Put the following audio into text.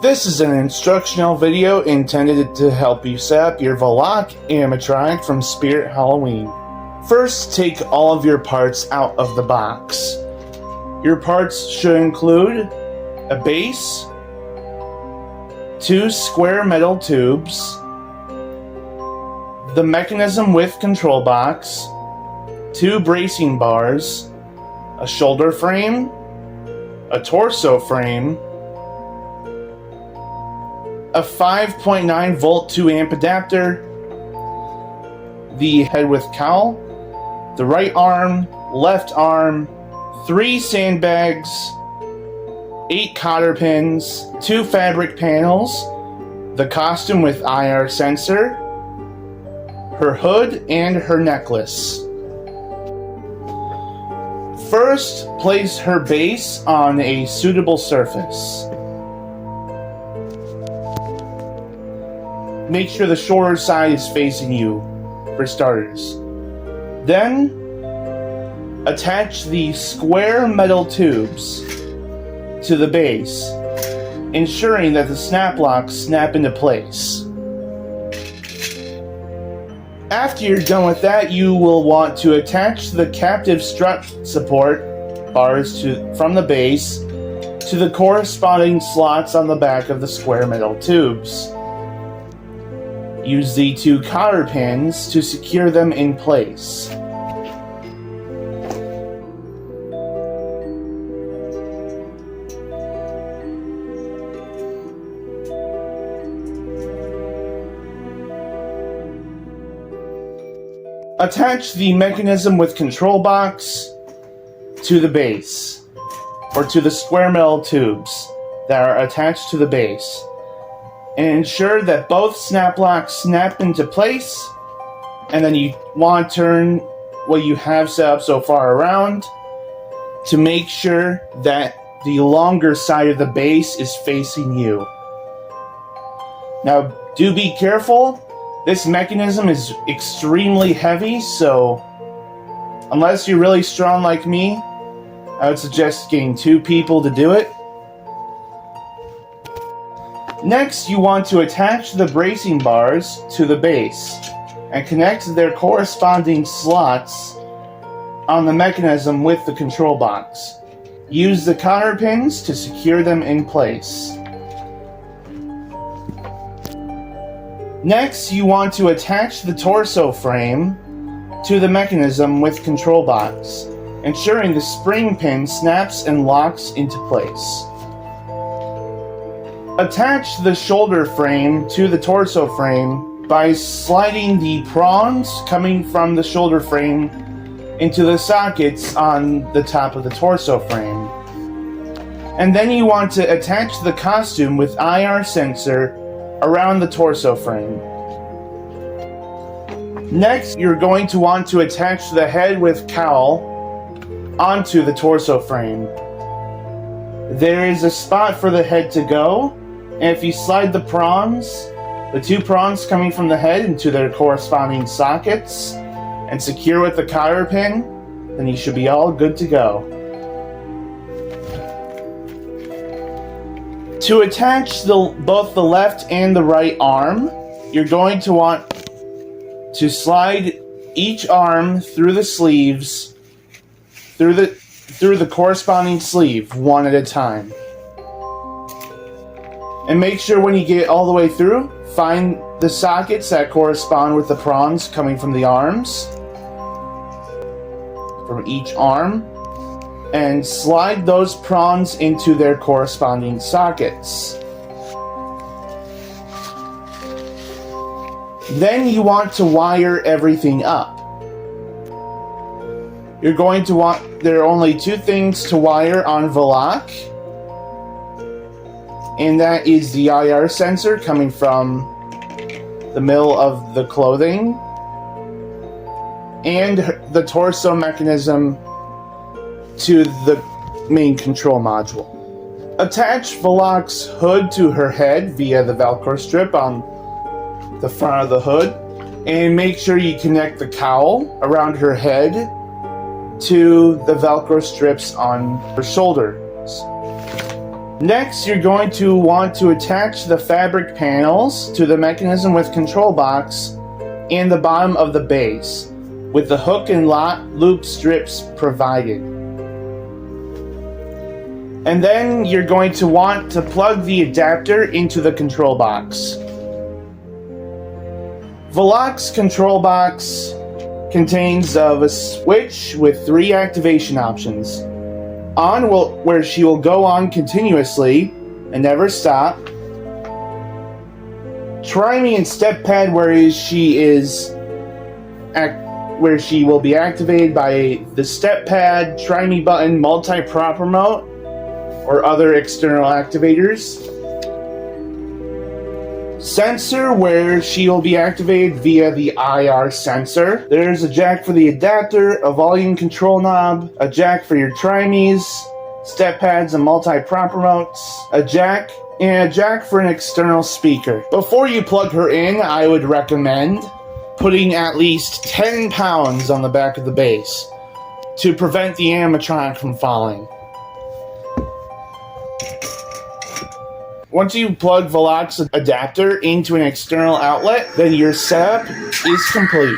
This is an instructional video intended to help you set up your Valak animatronic from Spirit Halloween. First, take all of your parts out of the box. Your parts should include a base, 2 square metal tubes, the mechanism with control box, 2 bracing bars, a shoulder frame, a torso frame, a 5.9 volt 2 amp adapter, the head with cowl, the right arm, left arm, 3 sandbags, 8 cotter pins, 2 fabric panels, the costume with IR sensor, her hood, and her necklace. First, place her base on a suitable surface. Make sure the shorter side is facing you, for starters. Then, attach the square metal tubes to the base, ensuring that the snap locks snap into place. After you're done with that, you will want to attach the captive strut support bars from the base to the corresponding slots on the back of the square metal tubes. Use the 2 cotter pins to secure them in place. Attach the mechanism with control box to the base, or to the square metal tubes that are attached to the base, and ensure that both snap locks snap into place. And then you want to turn what you have set up so far around to make sure that the longer side of the base is facing you. Now, do be careful. This mechanism is extremely heavy, so unless you're really strong like me, I would suggest getting 2 people to do it. Next, you want to attach the bracing bars to the base and connect their corresponding slots on the mechanism with the control box. Use the cotter pins to secure them in place. Next, you want to attach the torso frame to the mechanism with control box, ensuring the spring pin snaps and locks into place. Attach the shoulder frame to the torso frame by sliding the prongs coming from the shoulder frame into the sockets on the top of the torso frame. And then you want to attach the costume with IR sensor around the torso frame. Next, you're going to want to attach the head with cowl onto the torso frame. There is a spot for the head to go, and if you slide the prongs, the 2 prongs coming from the head into their corresponding sockets, and secure with the cotter pin, then you should be all good to go. To attach both the left and the right arm, you're going to want to slide each arm through the sleeves, through the corresponding sleeve, one at a time. And make sure when you get all the way through, find the sockets that correspond with the prongs coming from the arms, from each arm, and slide those prongs into their corresponding sockets. Then you want to wire everything up. There are only 2 things to wire on Valak, and that is the IR sensor coming from the middle of the clothing, and the torso mechanism to the main control module. Attach Valak's hood to her head via the Velcro strip on the front of the hood, and make sure you connect the cowl around her head to the Velcro strips on her shoulders. Next, you're going to want to attach the fabric panels to the mechanism with control box and the bottom of the base, with the hook and loop strips provided. And then you're going to want to plug the adapter into the control box. Valak's control box contains of a switch with 3 activation options. On where she will go on continuously and never stop. Try me and step pad where she will be activated by the step pad, try me button, multi-prop remote, or other external activators. Sensor where she will be activated via the IR sensor. There's a jack for the adapter, a volume control knob, a jack for your trimes, step pads and multi-prop remotes, a jack for an external speaker. Before you plug her in, I would recommend putting at least 10 pounds on the back of the base to prevent the animatronic from falling. Once you plug Valak's adapter into an external outlet, then your setup is complete.